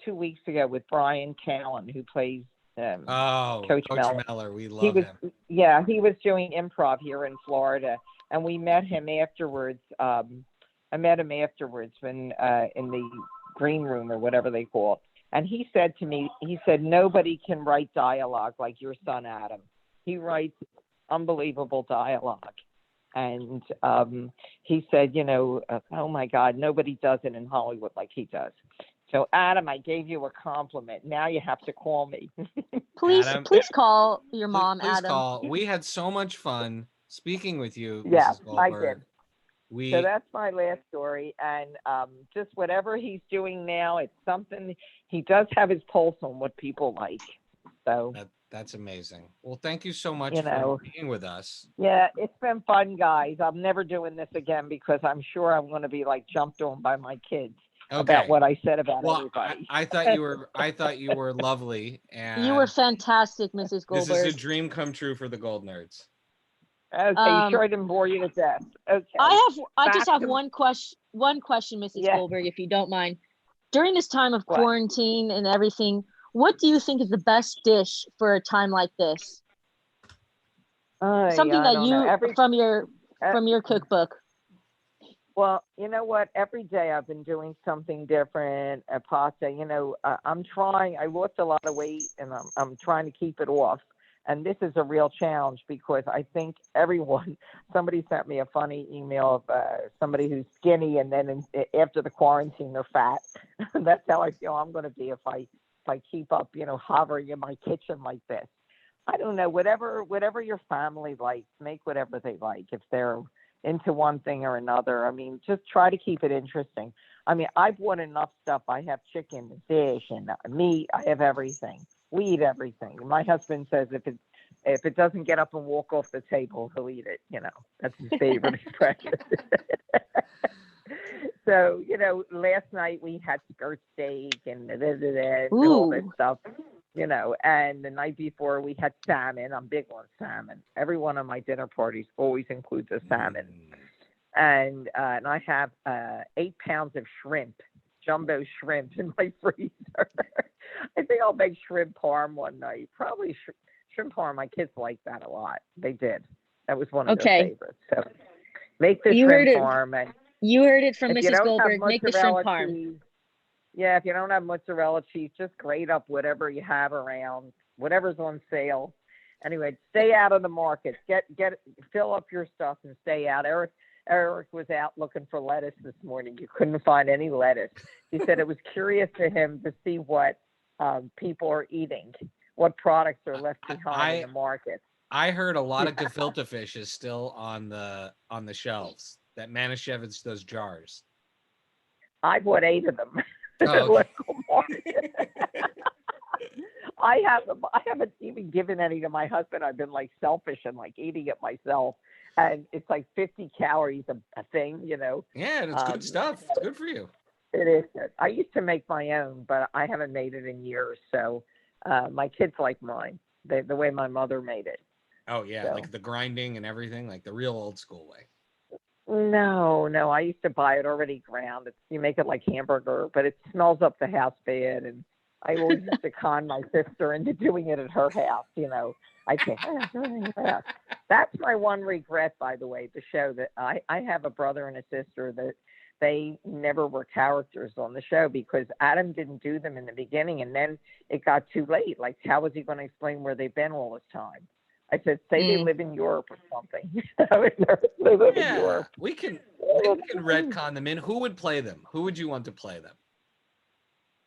2 weeks ago with Brian Callen, who plays Coach Mellor. Mellor, we He love was, him. yeah, he was doing improv here in Florida, and we met him afterwards. I met him afterwards when in the green room or whatever they call it. And he said to me, he said, nobody can write dialogue like your son, Adam. He writes unbelievable dialogue. And he said, you know, oh my God, nobody does it in Hollywood like he does. So Adam, I gave you a compliment. Now you have to call me. Please, Adam, please call your mom, please Adam. call. We had so much fun speaking with you, Yeah, Mrs. Goldberg. So that's my last story. And just whatever he's doing now, it's something, he does have his pulse on what people like. So that's amazing. Well, thank you so much You know. for being with us. yeah, it's been fun, guys. I'm never doing this again because I'm sure I'm going to be like jumped on by my kids about what I said about everybody. I thought you were lovely, and You were fantastic, Mrs. Goldberg. this is a dream come true for the Goldnerds. Okay, sure I didn't bore you to death. Okay. I just have one question, Mrs. Yeah. Goldberg, if you don't mind. During this time of What? quarantine and everything, what do you think is the best dish for a time like this? Something that you from your cookbook. Well, you know what? Every day I've been doing something different. A pasta. You know, I'm trying. I lost a lot of weight, and I'm trying to keep it off. And this is a real challenge because I think somebody sent me a funny email of somebody who's skinny, and then after the quarantine they're fat. That's how I feel I'm going to be if I keep up, you know, hovering in my kitchen like this. I don't know. Whatever your family likes, make whatever they like. If they're into one thing or another, I mean, just try to keep it interesting. I mean, I've bought enough stuff. I have chicken, fish, and meat. I have everything. We eat everything. My husband says if it doesn't get up and walk off the table, he'll eat it. You know, that's his favorite expression. So, you know, last night we had skirt steak and all this stuff, you know, and the night before we had salmon. I'm big on salmon. Every one of my dinner parties always includes a salmon. And I have 8 pounds of shrimp, jumbo shrimp in my freezer. I think I'll make shrimp parm one night. Probably shrimp parm. My kids like that a lot. They did. That was one of their favorites. So make the shrimp parm. And you heard it from Mrs. Goldberg. Make the shrimp parm. Cheese, yeah, if you don't have mozzarella cheese, just grate up whatever you have around, whatever's on sale. Anyway, stay out of the market. Fill up your stuff and stay out. Eric was out looking for lettuce this morning. You couldn't find any lettuce. He said it was curious to him to see what people are eating, what products are left behind in the market. I heard a lot of gefilte fish is still on the shelves. That Manischewitz, those jars. I bought 8 of them. Oh, okay. I haven't even given any to my husband. I've been like selfish and like eating it myself. And it's like 50 calories a thing, you know. Yeah, and it's good stuff. It's good for you. It is good. I used to make my own, but I haven't made it in years. So my kids like mine, the way my mother made it. Oh, yeah, so. Like the grinding and everything, like the real old school way. No, I used to buy it already ground. You make it like hamburger, but it smells up the house bad. And I always used to con my sister into doing it at her house, you know. I think that's my one regret, by the way, the show that I have a brother and a sister that they never were characters on the show because Adam didn't do them in the beginning. And then it got too late. Like, how was he going to explain where they've been all this time? I said, say they live in Europe or something. They live in Europe. We can retcon them in. Who would play them? Who would you want to play them?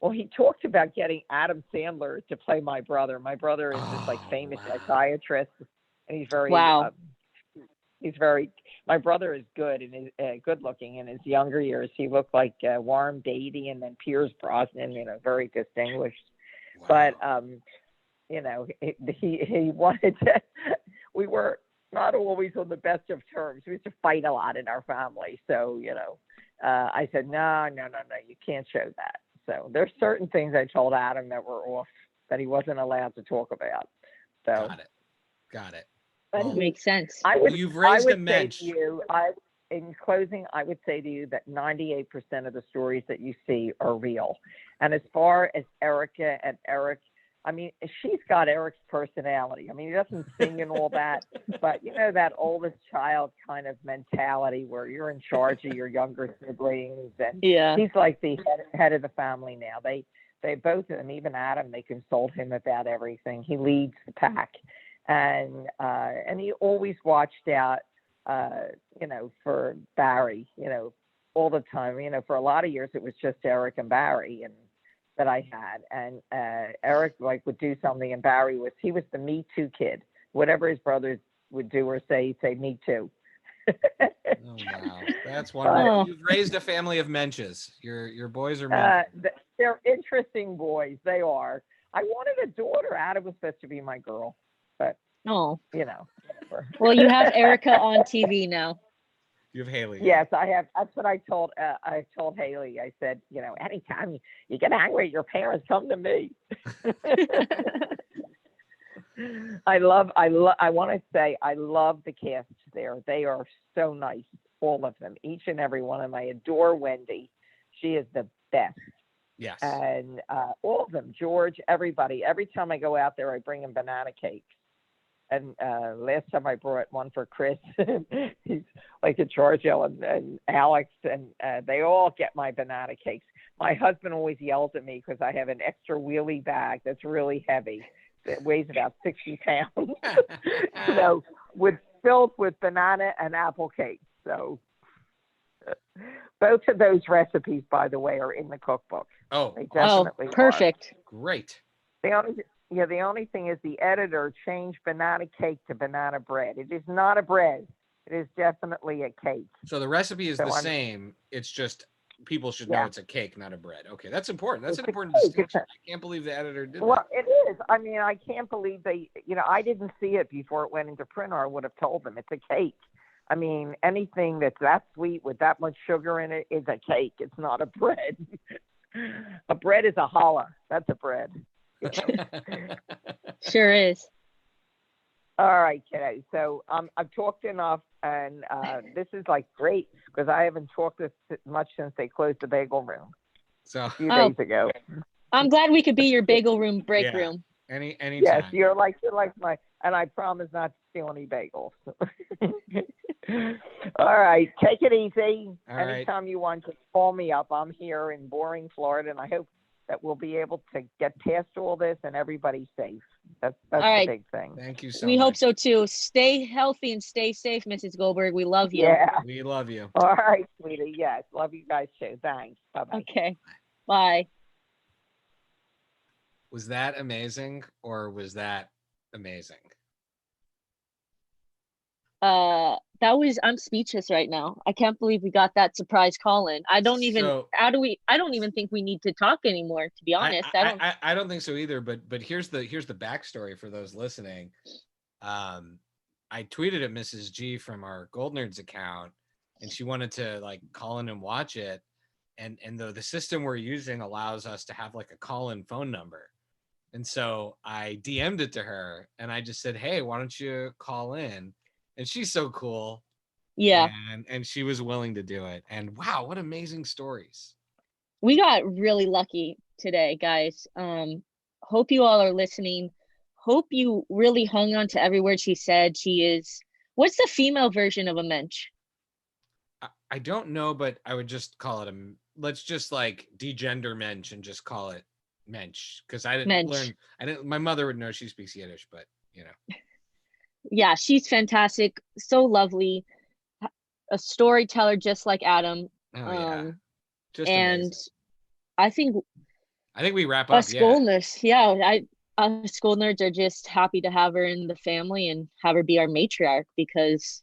Well, he talked about getting Adam Sandler to play my brother. My brother is this like famous psychiatrist, and he's very my brother is good and is good looking. In his younger years, he looked like Warren Beatty and then Pierce Brosnan, you know, very distinguished. Wow. But you know, he wanted to. We were not always on the best of terms. We used to fight a lot in our family. So, you know, I said, no, you can't show that. So there's certain things I told Adam that were off that he wasn't allowed to talk about. So got it. Well, makes sense. You've raised a mensch. In closing, I would say to you that 98% of the stories that you see are real. And as far as Erica and Eric, I mean, she's got Eric's personality. I mean, he doesn't sing and all that, but that oldest child kind of mentality where you're in charge of your younger siblings, and Yeah. he's like the head of the family now. They both of them, even Adam, they consult him about everything. He leads the pack, and he always watched out, for Barry, all the time. For a lot of years it was just Eric and Barry, and that I had, and Eric would do something, and Barry he was the Me Too kid. Whatever his brothers would do or say, he'd say Me Too. Oh wow, that's wonderful. You've raised a family of menches. Your boys are menches. They're interesting boys. They are. I wanted a daughter. Adam was supposed to be my girl, but whatever. Well, you have Erica on TV now. You have Haley. Yes, I have. That's what I told Haley. I said, anytime you get angry at your parents, come to me. I want to say I love the cast there. They are so nice, all of them, each and every one of them. I adore Wendy. She is the best. Yes. And all of them, George, everybody. Every time I go out there, I bring them banana cakes. And last time I brought one for Chris. He's like at Georgia and Alex, and they all get my banana cakes. My husband always yells at me because I have an extra wheelie bag that's really heavy. It weighs about 60 pounds. Filled with banana and apple cakes. So both of those recipes, by the way, are in the cookbook. Oh, they definitely perfect. Are. Great. The only thing is the editor changed banana cake to banana bread. It is not a bread. It is definitely a cake. So the recipe is the same. It's just people should know it's a cake, not a bread. Okay, that's important. That's an important distinction. I can't believe the editor did that. Well, it is. I mean, I can't believe they, I didn't see it before it went into print, or I would have told them it's a cake. I mean, anything that's that sweet with that much sugar in it is a cake. It's not a bread. A bread is a challah. That's a bread. Sure is. All right, kiddo. So I've talked enough, and this is great because I haven't talked this much since they closed the bagel room a few days ago. I'm glad we could be your bagel room break room. Anytime. Yes, you're like my, and I promise not to steal any bagels. All right, take it easy. Anytime you want to call me up, I'm here in boring Florida, and I hope that we'll be able to get past all this and everybody's safe. That's the big thing. Thank you so much. We hope so too. Stay healthy and stay safe, Mrs. Goldberg. We love you. Yeah. We love you. All right, sweetie. Yes. Love you guys too. Thanks. Bye-bye. Okay. Bye. Was that amazing or was that amazing? I'm speechless right now. I can't believe we got that surprise call in. I don't even think we need to talk anymore, to be honest. I don't think so either, but here's the backstory for those listening. I tweeted at Mrs. G from our Goldnerds account, and she wanted to call in and watch it. And the system we're using allows us to have a call-in phone number. And so I DM'd it to her and I just said, hey, why don't you call in? And she's so cool. Yeah. And she was willing to do it. And wow, what amazing stories. We got really lucky today, guys. Hope you all are listening. Hope you really hung on to every word she said. She is, what's the female version of a mensch? I don't know, but I would just call it let's just degender mensch and just call it mensch. Because I didn't learn, my mother would know, she speaks Yiddish, but Yeah, she's fantastic. So lovely. A storyteller just like Adam. Oh, yeah. Just and amazing. I think we wrap up. Us Goldnerds, us Goldnerds are just happy to have her in the family and have her be our matriarch because,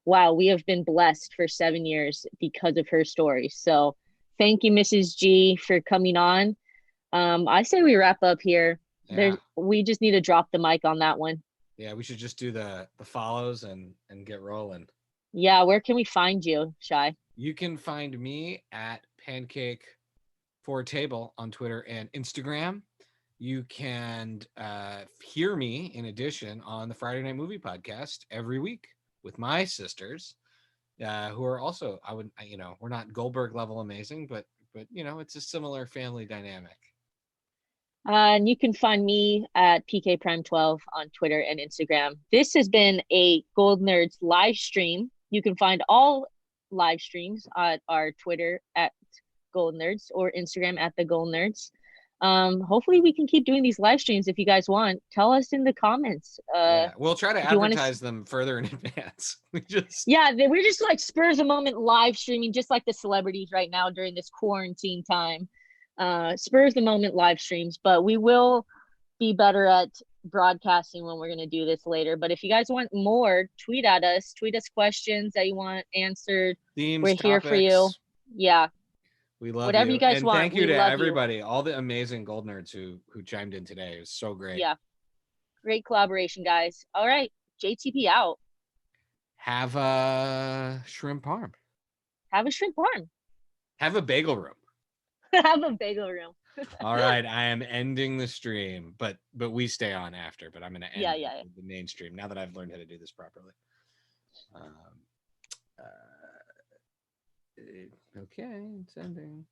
wow, we have been blessed for 7 years because of her story. So thank you, Mrs. G, for coming on. I say we wrap up here. Yeah. We just need to drop the mic on that one. Yeah, we should just do the follows and get rolling. Yeah, where can we find you, Shai? You can find me at Pancake for Table on Twitter and Instagram. You can hear me in addition on the Friday Night Movie Podcast every week with my sisters, who are also, we're not Goldberg level amazing, but it's a similar family dynamic. And you can find me at PK Prime 12 on Twitter and Instagram. This has been a Gold Nerds live stream. You can find all live streams at our Twitter at Gold Nerds or Instagram at the Gold Nerds. Hopefully we can keep doing these live streams if you guys want. Tell us in the comments. Yeah, we'll try to if you wanna advertise them further in advance. we're just like spurs of moment live streaming, just like the celebrities right now during this quarantine time. Spurs the moment live streams, but we will be better at broadcasting when we're going to do this later. But if you guys want more, tweet us questions that you want answered. Themes, we're here for you. topics. Yeah, We love whatever you guys and want. Thank you we to love everybody, all the amazing Gold Nerds who chimed in today. It was so great. Yeah, great collaboration, guys. All right, JTP out. Have a shrimp parm. Have a shrimp parm. Have a bagel room. Have a bagel room. All right, I am ending the stream, but we stay on after. But I'm going to end the main stream now that I've learned how to do this properly. Okay, it's ending.